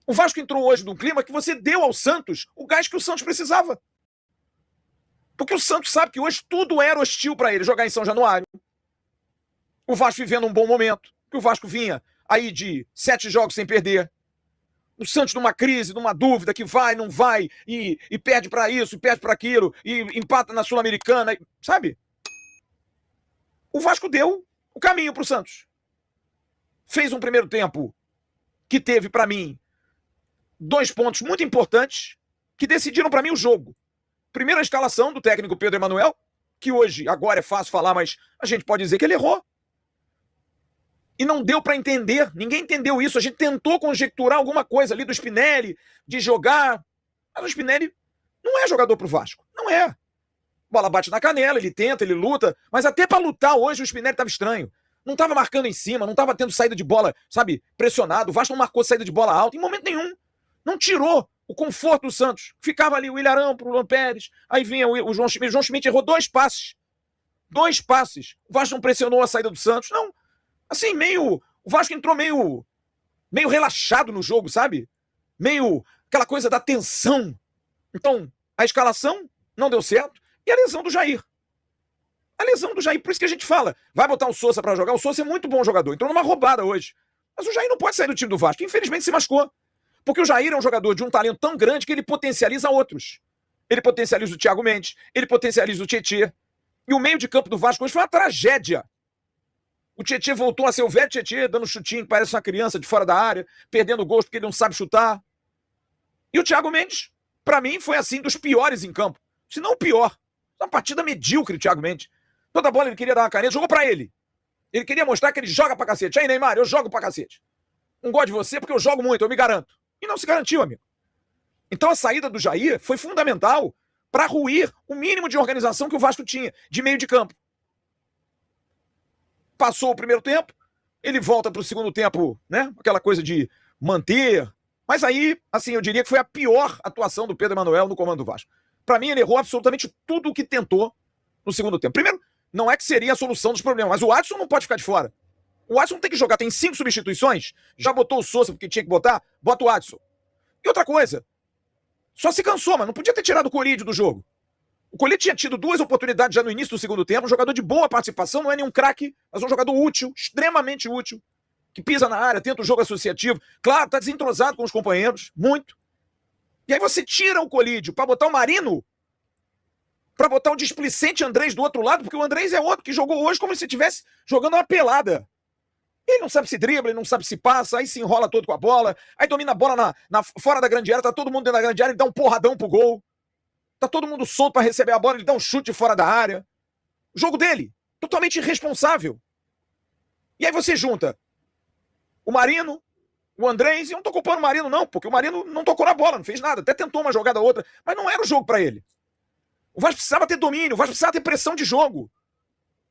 O Vasco entrou hoje num clima que você deu ao Santos o gás que o Santos precisava. Porque o Santos sabe que hoje tudo era hostil para ele jogar em São Januário. O Vasco vivendo um bom momento, que o Vasco vinha aí de 7 jogos sem perder. O Santos numa crise, numa dúvida, que vai, não vai, e perde para isso, e perde para aquilo, e empata na Sul-Americana, sabe? O Vasco deu o caminho para o Santos. Fez um primeiro tempo que teve, para mim, 2 pontos muito importantes que decidiram para mim o jogo. Primeiro, a escalação do técnico Pedro Emanuel, que hoje, agora é fácil falar, mas a gente pode dizer que ele errou. E não deu para entender, ninguém entendeu isso. A gente tentou conjecturar alguma coisa ali do Spinelli, de jogar. Mas o Spinelli não é jogador pro Vasco. Não é. Bola bate na canela, ele tenta, ele luta. Mas até para lutar hoje o Spinelli estava estranho. Não estava marcando em cima, não estava tendo saída de bola, sabe, pressionado. O Vasco não marcou saída de bola alta em momento nenhum. Não tirou o conforto do Santos. Ficava ali o Ilharão pro Luan Pérez. Aí vinha o João Schmidt. O João Schmidt errou 2 passes. 2 passes. O Vasco não pressionou a saída do Santos. Não. Assim, meio... O Vasco entrou meio relaxado no jogo, sabe? Meio aquela coisa da tensão. Então, a escalação não deu certo. E a lesão do Jair. A lesão do Jair, por isso que a gente fala. Vai botar o Sousa pra jogar. O Sousa é muito bom jogador. Entrou numa roubada hoje. Mas o Jair não pode sair do time do Vasco. Infelizmente se machucou. Porque o Jair é um jogador de um talento tão grande que ele potencializa outros. Ele potencializa o Thiago Mendes. Ele potencializa o Tietê. E o meio de campo do Vasco hoje foi uma tragédia. O Tietê voltou a ser o velho Tietê, dando chutinho que parece uma criança de fora da área, perdendo gosto porque ele não sabe chutar. E o Thiago Mendes, pra mim, foi assim, dos piores em campo. Se não o pior. Uma partida medíocre, o Thiago Mendes. Toda bola ele queria dar uma caneta, jogou pra ele. Ele queria mostrar que ele joga pra cacete. Aí, Neymar, eu jogo pra cacete. Não gosto de você porque eu jogo muito, eu me garanto. E não se garantiu, amigo. Então a saída do Jair foi fundamental para ruir o mínimo de organização que o Vasco tinha, de meio de campo. Passou o primeiro tempo, ele volta pro segundo tempo, né? Aquela coisa de manter. Mas aí, assim, eu diria que foi a pior atuação do Pedro Emanuel no comando do Vasco. Para mim, ele errou absolutamente tudo o que tentou no segundo tempo. Primeiro, não é que seria a solução dos problemas, mas o Adson não pode ficar de fora. O Adson tem que jogar, tem 5 substituições, já botou o Sousa porque tinha que botar, bota o Adson. E outra coisa, só se cansou, mas não podia ter tirado o Corinthians do jogo. O Colírio tinha tido 2 oportunidades já no início do segundo tempo, um jogador de boa participação, não é nenhum craque, mas um jogador útil, extremamente útil, que pisa na área, tenta o jogo associativo. Claro, tá desentrosado com os companheiros, muito. E aí você tira o Colídio para botar o Marino, para botar o displicente Andrés do outro lado, porque o Andrés é outro que jogou hoje como se estivesse jogando uma pelada. Ele não sabe se dribla, ele não sabe se passa, aí se enrola todo com a bola, aí domina a bola fora da grande área, tá todo mundo dentro da grande área, ele dá um porradão pro gol. Tá todo mundo solto para receber a bola, ele dá um chute fora da área. O jogo dele, totalmente irresponsável. E aí você junta o Marino, o Andrés, e eu não tô culpando o Marino não, porque o Marino não tocou na bola, não fez nada, até tentou uma jogada ou outra, mas não era o jogo para ele. O Vasco precisava ter domínio, o Vasco precisava ter pressão de jogo.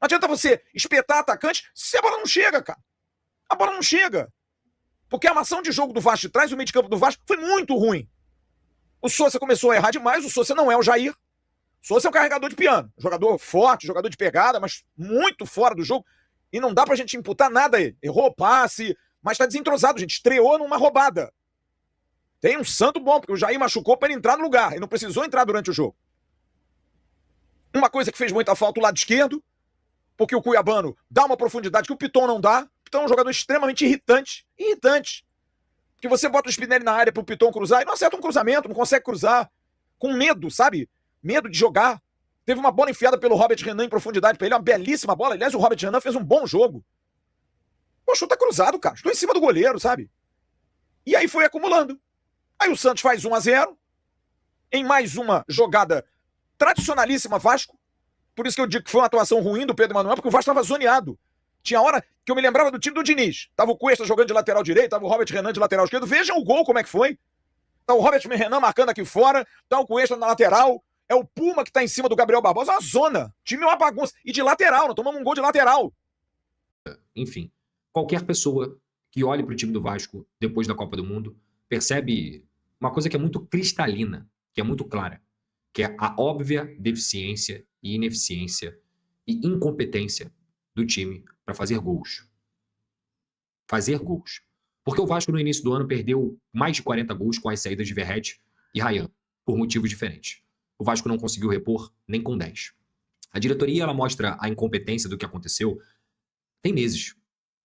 Não adianta você espetar atacante se a bola não chega, cara. A bola não chega. Porque a armação de jogo do Vasco de trás, o meio de campo do Vasco, foi muito ruim. O Sousa começou a errar demais, o Sousa não é o Jair. O Sousa é um carregador de piano. Jogador forte, jogador de pegada, mas muito fora do jogo. E não dá pra gente imputar nada a ele. Errou passe, mas tá desentrosado, gente. Estreou numa roubada. Tem um santo bom, porque o Jair machucou pra ele entrar no lugar. Ele não precisou entrar durante o jogo. Uma coisa que fez muita falta, o lado esquerdo, porque o Cuiabano dá uma profundidade que o Piton não dá. O Piton é um jogador extremamente irritante. Irritante. Que você bota o Spinelli na área pro Piton cruzar e não acerta um cruzamento, não consegue cruzar. Com medo, sabe? Medo de jogar. Teve uma bola enfiada pelo Robert Renan em profundidade pra ele, uma belíssima bola. Aliás, o Robert Renan fez um bom jogo. Pô, chuta cruzado, cara. Estou em cima do goleiro, sabe? E aí foi acumulando. Aí o Santos faz 1-0. Em mais uma jogada tradicionalíssima Vasco. Por isso que eu digo que foi uma atuação ruim do Pedro Emanuel, porque o Vasco estava zoneado. Tinha hora que eu me lembrava do time do Diniz. Tava o Cuesta jogando de lateral direito, tava o Robert Renan de lateral esquerdo. Vejam o gol como é que foi. Tá o Robert Renan marcando aqui fora, tá o Cuesta na lateral. É o Puma que tá em cima do Gabriel Barbosa. É uma zona. O time é uma bagunça. E de lateral, nós tomamos um gol de lateral. Enfim, qualquer pessoa que olhe para o time do Vasco depois da Copa do Mundo percebe uma coisa que é muito cristalina, que é muito clara, que é a óbvia deficiência e ineficiência e incompetência do time para fazer gols. Fazer gols. Porque o Vasco, no início do ano, perdeu mais de 40 gols com as saídas de Verratti e Rayan, por motivos diferentes. O Vasco não conseguiu repor nem com 10. A diretoria ela mostra a incompetência do que aconteceu tem meses.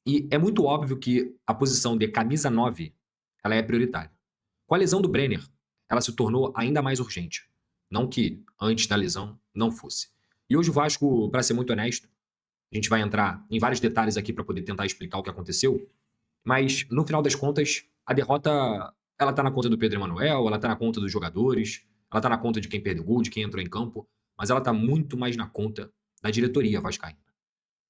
E é muito óbvio que a posição de camisa 9 ela é prioritária. Com a lesão do Brenner, ela se tornou ainda mais urgente. Não que antes da lesão não fosse. E hoje o Vasco, para ser muito honesto, a gente vai entrar em vários detalhes aqui para poder tentar explicar o que aconteceu, mas no final das contas, a derrota ela tá na conta do Pedro Emanuel, ela tá na conta dos jogadores, ela tá na conta de quem perdeu gol, de quem entrou em campo, mas ela tá muito mais na conta da diretoria vascaína.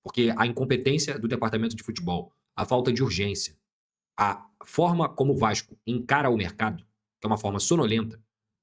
Porque a incompetência do departamento de futebol, a falta de urgência, a forma como o Vasco encara o mercado, que é uma forma sonolenta,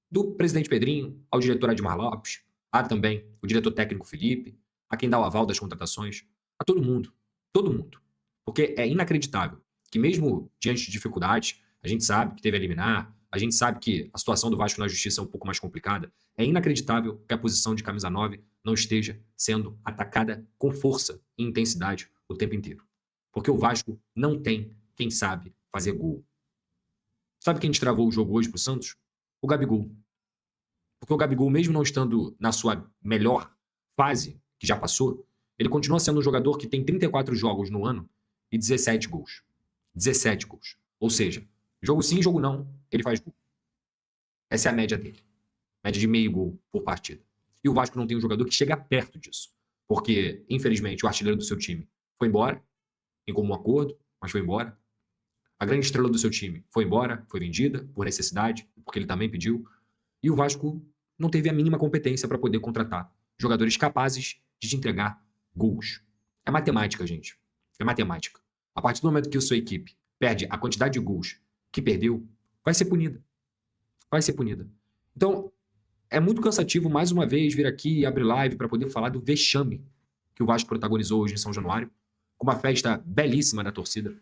do presidente Pedrinho ao diretor Admar Lopes, a também o diretor técnico Felipe, a quem dá o aval das contratações, a todo mundo. Todo mundo. Porque é inacreditável que mesmo diante de dificuldades, a gente sabe que teve a liminar, a gente sabe que a situação do Vasco na justiça é um pouco mais complicada, é inacreditável que a posição de camisa 9 não esteja sendo atacada com força e intensidade o tempo inteiro. Porque o Vasco não tem quem sabe fazer gol. Sabe quem destravou o jogo hoje pro Santos? O Gabigol. Porque o Gabigol, mesmo não estando na sua melhor fase, que já passou, ele continua sendo um jogador que tem 34 jogos no ano e 17 gols. 17 gols. Ou seja, jogo sim, jogo não, ele faz gol. Essa é a média dele. Média de meio gol por partida. E o Vasco não tem um jogador que chega perto disso. Porque, infelizmente, o artilheiro do seu time foi embora, em comum acordo, mas foi embora. A grande estrela do seu time foi embora, foi vendida por necessidade, porque ele também pediu. E o Vasco não teve a mínima competência para poder contratar jogadores capazes de te entregar gols. É matemática, gente. É matemática. A partir do momento que a sua equipe perde a quantidade de gols que perdeu, vai ser punida. Vai ser punida. Então, é muito cansativo, mais uma vez, vir aqui e abrir live para poder falar do vexame que o Vasco protagonizou hoje em São Januário, com uma festa belíssima da torcida,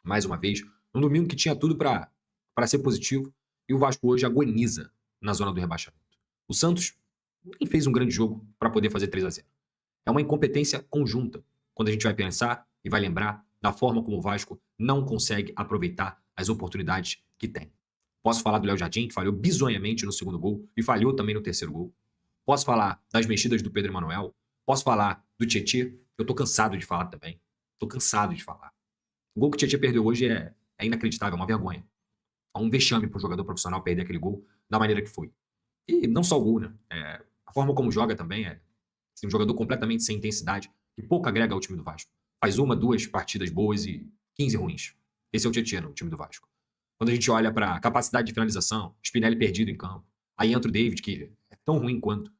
mais uma vez, num domingo que tinha tudo para ser positivo, e o Vasco hoje agoniza na zona do rebaixamento. O Santos nem fez um grande jogo para poder fazer 3-0. É uma incompetência conjunta, quando a gente vai pensar e vai lembrar da forma como o Vasco não consegue aproveitar as oportunidades que tem. Posso falar do Léo Jardim, que falhou bizonhamente no segundo gol e falhou também no terceiro gol. Posso falar das mexidas do Pedro Emanuel. Posso falar do Tietê, que eu tô cansado de falar também. Tô cansado de falar. O gol que o Tietê perdeu hoje é inacreditável, é uma vergonha. É um vexame para um jogador profissional perder aquele gol da maneira que foi. E não só o gol, né? A forma como joga também é um jogador completamente sem intensidade, que pouco agrega ao time do Vasco. Faz uma, duas partidas boas e 15 ruins. Esse é o Tietê no time do Vasco. Quando a gente olha para a capacidade de finalização, Spinelli perdido em campo, aí entra o David, que é tão ruim quanto,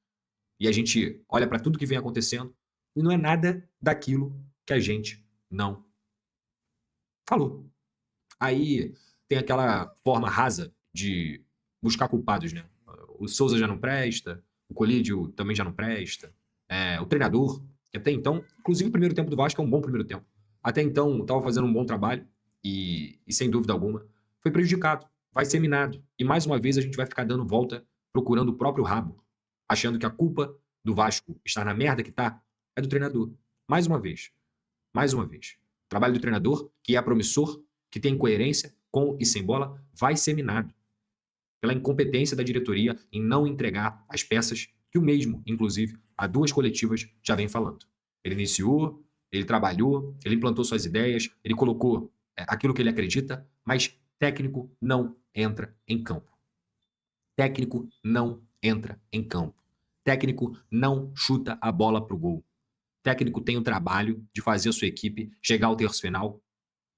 e a gente olha para tudo que vem acontecendo, e não é nada daquilo que a gente não falou. Aí tem aquela forma rasa de buscar culpados, né? O Souza já não presta, o Colídio também já não presta, o treinador, que até então, inclusive o primeiro tempo do Vasco é um bom primeiro tempo. Até então estava fazendo um bom trabalho e sem dúvida alguma foi prejudicado, vai ser minado. E mais uma vez a gente vai ficar dando volta, procurando o próprio rabo, achando que a culpa do Vasco estar na merda que tá é do treinador. Mais uma vez. Mais uma vez. O trabalho do treinador, que é promissor, que tem coerência, com e sem bola, vai ser minado. Pela incompetência da diretoria em não entregar as peças que o mesmo, inclusive, há 2 coletivas já vem falando. Ele iniciou, ele trabalhou, ele implantou suas ideias, ele colocou aquilo que ele acredita, mas técnico não entra em campo. Técnico não entra em campo. Técnico não chuta a bola pro gol. Técnico tem o trabalho de fazer a sua equipe chegar ao terço final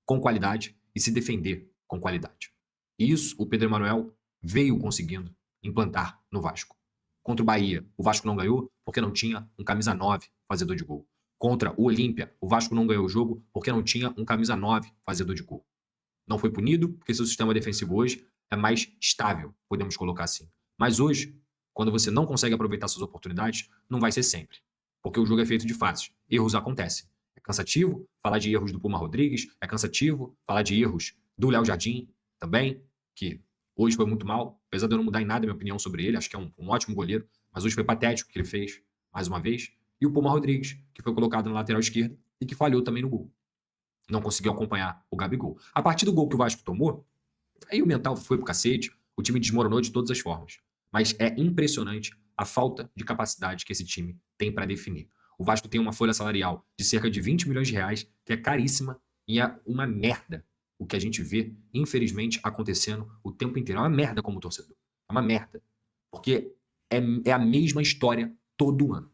com qualidade e se defender com qualidade. E isso o Pedro Emanuel veio conseguindo implantar no Vasco. Contra o Bahia, o Vasco não ganhou porque não tinha um camisa 9 fazedor de gol. Contra o Olímpia, o Vasco não ganhou o jogo porque não tinha um camisa 9 fazedor de gol. Não foi punido porque seu sistema defensivo hoje é mais estável, podemos colocar assim. Mas hoje, quando você não consegue aproveitar suas oportunidades, não vai ser sempre. Porque o jogo é feito de fases. Erros acontecem. É cansativo falar de erros do Puma Rodrigues, é cansativo falar de erros do Léo Jardim também, que hoje foi muito mal, apesar de eu não mudar em nada a minha opinião sobre ele, acho que é um ótimo goleiro, mas hoje foi patético o que ele fez, mais uma vez. E o Puma Rodrigues, que foi colocado na lateral esquerda e que falhou também no gol. Não conseguiu acompanhar o Gabigol. A partir do gol que o Vasco tomou, aí o mental foi pro cacete, o time desmoronou de todas as formas. Mas é impressionante a falta de capacidade que esse time tem para definir. O Vasco tem uma folha salarial de cerca de 20 milhões de reais, que é caríssima e é uma merda o que a gente vê, infelizmente, acontecendo o tempo inteiro. É uma merda como torcedor. É uma merda. Porque é a mesma história todo ano.